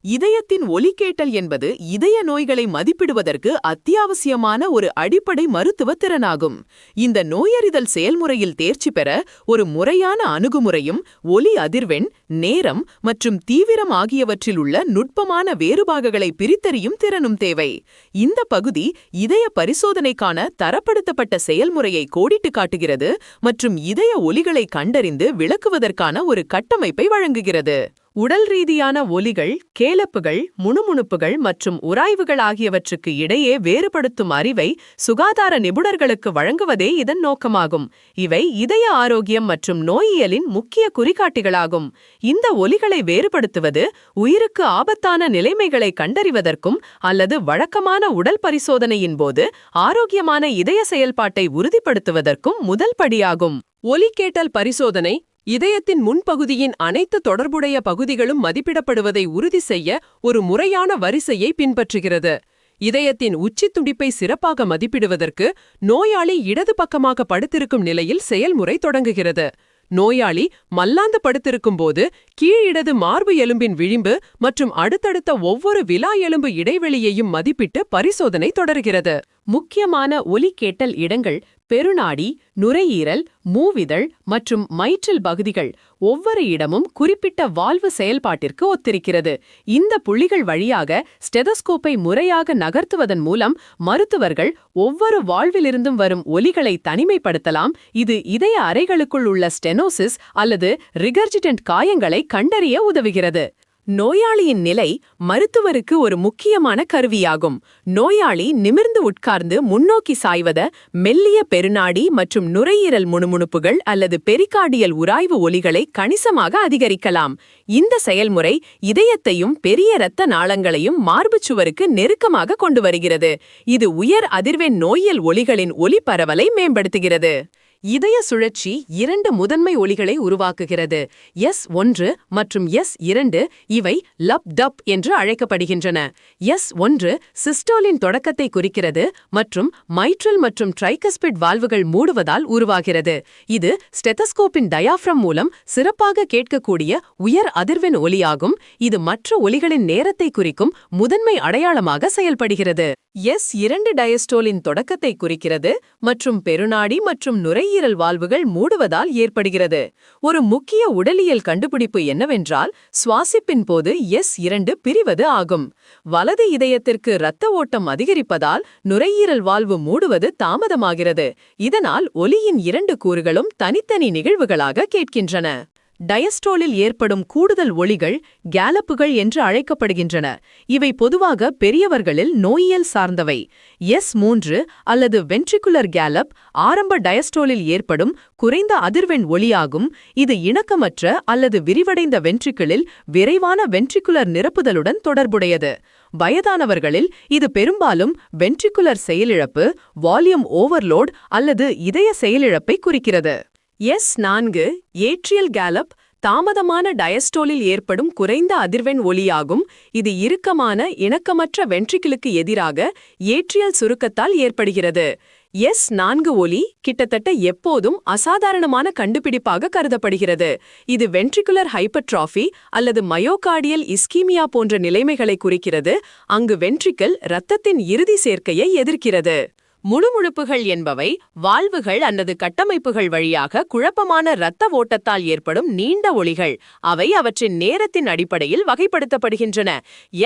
இதயத்தின் ஒலிகேட்டல் என்பது இதய நோய்களை மதிப்பிடுவதற்கு அத்தியாவசியமான ஒரு அடிப்படை மருத்துவ திறனாகும். இந்த நோயறிதல் செயல்முறையில் தேர்ச்சி பெற ஒரு முறையான அணுகுமுறையும் ஒலி அதிர்வெண், நேரம் மற்றும் தீவிரம் ஆகியவற்றில் உள்ள நுட்பமான வேறுபாடுகளை பிரித்தறியும் திறனும் தேவை. இந்த பகுதி இதய பரிசோதனைக்கான தரப்படுத்தப்பட்ட செயல்முறையை கோடிட்டு காட்டுகிறது மற்றும் இதய ஒலிகளை கண்டறிந்து விளக்குவதற்கான ஒரு கட்டமைப்பை வழங்குகிறது. உடல் ரீதியான ஒலிகள், கேளப்புகள், முணுமுணுப்புகள் மற்றும் உராய்வுகள் ஆகியவற்றுக்கு இடையே வேறுபடுத்தும் அறிவை சுகாதார நிபுணர்களுக்கு வழங்குவதே இதன் நோக்கமாகும். இவை இதய ஆரோக்கியம் மற்றும் நோயியலின் முக்கிய குறிகாட்டிகளாகும். இந்த ஒலிகளை வேறுபடுத்துவது உயிருக்கு ஆபத்தான நிலைமைகளை கண்டறிவதற்கும் அல்லது வழக்கமான உடல் பரிசோதனையின் போது ஆரோக்கியமான இதய செயல்பாட்டை உறுதிப்படுத்துவதற்கும் முதல் படியாகும். ஒலிகேட்டல் பரிசோதனை இதயத்தின் முன்பகுதியின் அனைத்து தொடர்புடைய பகுதிகளும் மதிப்பிடப்படுவதை உறுதி செய்ய ஒரு முறையான வரிசையை பின்பற்றுகிறது. இதயத்தின் உச்சி துடிப்பை சிறப்பாக மதிப்பிடுவதற்கு நோயாளி இடது பக்கமாக படுத்திருக்கும் நிலையில் செயல்முறை தொடங்குகிறது. நோயாளி மல்லாந்து படுத்திருக்கும் போது கீழிடது மார்பு எலும்பின் விளிம்பு மற்றும் அடுத்தடுத்த ஒவ்வொரு விலா எலும்பு இடைவெளியையும் மதிப்பிட்டு பரிசோதனை தொடர்கிறது. முக்கியமான ஒலி கேட்டல் இடங்கள் பெருநாடி, நுரையீரல், மூவிதழ் மற்றும் மைற்றில் பகுதிகள். ஒவ்வொரு இடமும் குறிப்பிட்ட வால்வு செயல்பாட்டிற்கு ஒத்திருக்கிறது. இந்த புள்ளிகள் வழியாக ஸ்டெதஸ்கோப்பை முறையாக நகர்த்துவதன் மூலம் மருத்துவர்கள் ஒவ்வொரு வால்விலிருந்தும் வரும் ஒலிகளை தனிமைப்படுத்தலாம். இது இதய அறைகளுக்குள் உள்ள ஸ்டெனோசிஸ் அல்லது ரிகர்ஜிடன்ட் காயங்களை கண்டறிய உதவுகிறது. நோயாளியின் நிலை மருத்துவருக்கு ஒரு முக்கியமான கருவியாகும். நோயாளி நிமிர்ந்து உட்கார்ந்து முன்னோக்கி சாய்வத மெல்லிய பெருநாடி மற்றும் நுரையீரல் முணுமுணுப்புகள் அல்லது பெரிகார்டியல் உராய்வு ஒலிகளை கணிசமாக அதிகரிக்கலாம். இந்த செயல்முறை இதயத்தையும் பெரிய இரத்த நாளங்களையும் மார்புச்சுவருக்கு நெருக்கமாக கொண்டு வருகிறது. இது உயர் அதிர்வெண் நோயியல் ஒலிகளின் ஒலி பரவலை மேம்படுத்துகிறது. இதய சுழற்சி இரண்டு முதன்மை ஒலிகளை உருவாக்குகிறது. S1 மற்றும் S2 இவை லப் டப் என்று அழைக்கப்படுகின்றன. S1 சிஸ்டோலின் தொடக்கத்தை குறிக்கிறது மற்றும் மைட்ரல் மற்றும் ட்ரைகஸ்பிட் வால்வுகள் மூடுவதால் உருவாகிறது. இது ஸ்டெதஸ்கோப்பின் டயாஃப்ரம் மூலம் சிறப்பாக கேட்கக்கூடிய உயர் அதிர்வெண் ஒலியாகும். இது மற்ற ஒலிகளின் நேரத்தை குறிக்கும் முதன்மை அடையாளமாக செயல்படுகிறது. S2 டயஸ்டோலின் தொடக்கத்தை குறிக்கிறது மற்றும் பெருநாடி மற்றும் நுரையீரல் வால்வுகள் மூடுவதால் ஏற்படுகிறது. ஒரு முக்கிய உடலியல் கண்டுபிடிப்பு என்னவென்றால் சுவாசிப்பின் போது S2 பிரிவது ஆகும். வலது இதயத்திற்கு இரத்த ஓட்டம் அதிகரிப்பதால் நுரையீரல் வால்வு மூடுவது தாமதமாகிறது. இதனால் ஒலியின் இரண்டு கூறுகளும் தனித்தனி நிகழ்வுகளாக கேட்கின்றன. டயஸ்டோலில் ஏற்படும் கூடுதல் ஒலிகள் கேலப்புகள் என்று அழைக்கப்படுகின்றன. இவை பொதுவாக பெரியவர்களில் நோயியல் சார்ந்தவை. S3 அல்லது வென்ட்ரிகுலர் கேலப் ஆரம்ப டயஸ்டோலில் ஏற்படும் குறைந்த அதிர்வெண் ஒலியாகும். இது இணக்கமற்ற அல்லது விரிவடைந்த வென்ட்ரிக்கிளில் விரைவான வென்ட்ரிகுலர் நிரப்புதலுடன் தொடர்புடையது. வயதானவர்களில் இது பெரும்பாலும் வென்ட்ரிகுலர் செயலிழப்பு, வால்யூம் ஓவர்லோட் அல்லது இதய செயலிழப்பை குறிக்கிறது. S4 ஏட்ரியல் கேலப் தாமதமான டயஸ்டோலில் ஏற்படும் குறைந்த அதிர்வெண் ஒலியாகும். இது இறுக்கமான இணக்கமற்ற வென்ட்ரிக்கிளுக்கு எதிராக ஏட்ரியல் சுருக்கத்தால் ஏற்படுகிறது. S4 ஒலி கிட்டத்தட்ட எப்போதும் அசாதாரணமான கண்டுபிடிப்பாக கருதப்படுகிறது. இது வென்ட்ரிகுலர் ஹைப்பர்ட்ராஃபி அல்லது மயோகார்டியல் இஸ்கீமியா போன்ற நிலைமைகளை குறிக்கிறது, அங்கு வென்ட்ரிக்கிள் இரத்தத்தின் இறுதி சேர்க்கையை எதிர்க்கிறது. முணுமுணுப்புகள் என்பவை வால்வுகள் அல்லது கட்டமைப்புகள் வழியாக குழப்பமான இரத்த ஓட்டத்தால் ஏற்படும் நீண்ட ஒலிகள். அவை அவற்றின் நேரத்தின் அடிப்படையில் வகைப்படுத்தப்படுகின்றன.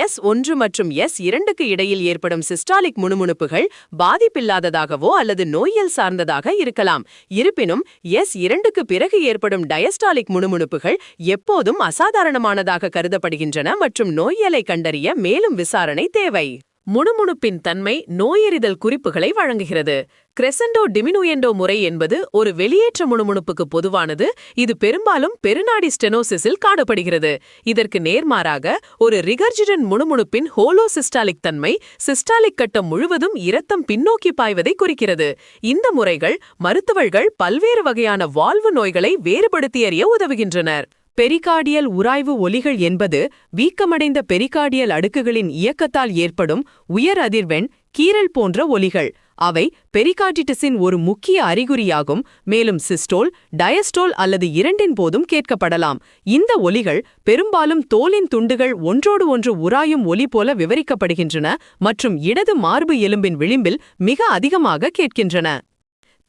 S1 மற்றும் S2க்கு இடையில் ஏற்படும் சிஸ்டாலிக் முணுமுணுப்புகள் பாதிப்பில்லாததாகவோ அல்லது நோயியல் சார்ந்ததாக இருக்கலாம். இருப்பினும் S2க்கு பிறகு ஏற்படும் டயஸ்டாலிக் முணுமுணுப்புகள் எப்போதும் அசாதாரணமானதாக கருதப்படுகின்றன மற்றும் நோயியலை கண்டறிய மேலும் விசாரணை தேவை. முணுமுணுப்பின் தன்மை நோயறிதல் குறிப்புகளை வழங்குகிறது. கிரெசெண்டோ டிமினுயெண்டோ முறை என்பது ஒரு வெளியேற்ற முணுமுணுப்புக்கு பொதுவானது. இது பெரும்பாலும் பெருநாடி ஸ்டெனோசிஸில் காணப்படுகிறது. இதற்கு நேர்மாறாக ஒரு ரிகர்ஜிடன்ட் முணுமுணுப்பின் ஹோலோசிஸ்டாலிக் தன்மை சிஸ்டாலிக் கட்டம் முழுவதும் இரத்தம் பின்னோக்கி பாய்வதை குறிக்கிறது. இந்த முறைகள் மருத்துவர்கள் பல்வேறு வகையான வால்வு நோய்களை வேறுபடுத்தி அறிய உதவுகின்றனர். பெரிகார்டியல் உராய்வு ஒலிகள் என்பது வீக்கமடைந்த பெரிகார்டியல் அடுக்குகளின் இயக்கத்தால் ஏற்படும் உயர் அதிர்வெண் கீறல் போன்ற ஒலிகள். அவை பெரிகார்டிட்டிஸின் ஒரு முக்கிய அறிகுறியாகும், மேலும் சிஸ்டோல், டயஸ்டோல் அல்லது இரண்டின் போதும் கேட்கப்படலாம். இந்த ஒலிகள் பெரும்பாலும் தோலின் துண்டுகள் ஒன்றோடு ஒன்று உராயும் ஒலி போல விவரிக்கப்படுகின்றன மற்றும் இடது மார்பு எலும்பின் விளிம்பில் மிக அதிகமாக கேட்கின்றன.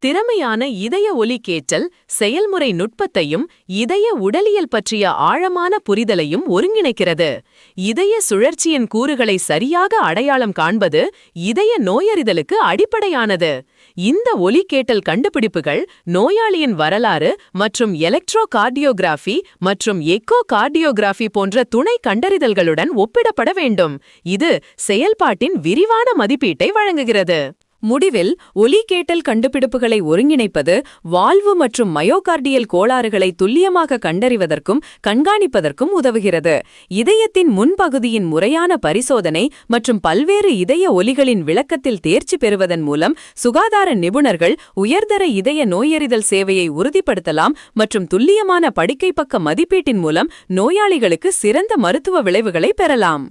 திறமையான இதய ஒலி கேட்டல் செயல்முறை நுட்பத்தையும் இதய உடலியல் பற்றிய ஆழமான புரிதலையும் ஒருங்கிணைக்கிறது. இதய சுழற்சியின் கூறுகளை சரியாக அடையாளம் காண்பது இதய நோயறிதலுக்கு அடிப்படையானது. இந்த ஒலி கேட்டல் கண்டுபிடிப்புகள் நோயாளியின் வரலாறு மற்றும் எலக்ட்ரோ கார்டியோகிராஃபி மற்றும் எக்கோ கார்டியோகிராஃபி போன்ற துணை கண்டறிதல்களுடன் ஒப்பிடப்பட வேண்டும். இது செயல்பாட்டின் விரிவான மதிப்பீட்டை வழங்குகிறது. முடிவில் ஒலி கேட்டல் கண்டுபிடிப்புகளை ஒருங்கிணைப்பது வால்வு மற்றும் மயோகார்டியல் கோளாறுகளை துல்லியமாக கண்டறிவதற்கும் கண்காணிப்பதற்கும் உதவுகிறது. இதயத்தின் முன்பகுதியின் முறையான பரிசோதனை மற்றும் பல்வேறு இதய ஒலிகளின் விளக்கத்தில் தேர்ச்சி பெறுவதன் மூலம் சுகாதார நிபுணர்கள் உயர்தர இதய நோயறிதல் சேவையை உறுதிப்படுத்தலாம் மற்றும் துல்லியமான படுக்கை பக்க மதிப்பீட்டின் மூலம் நோயாளிகளுக்கு சிறந்த மருத்துவ விளைவுகளை பெறலாம்.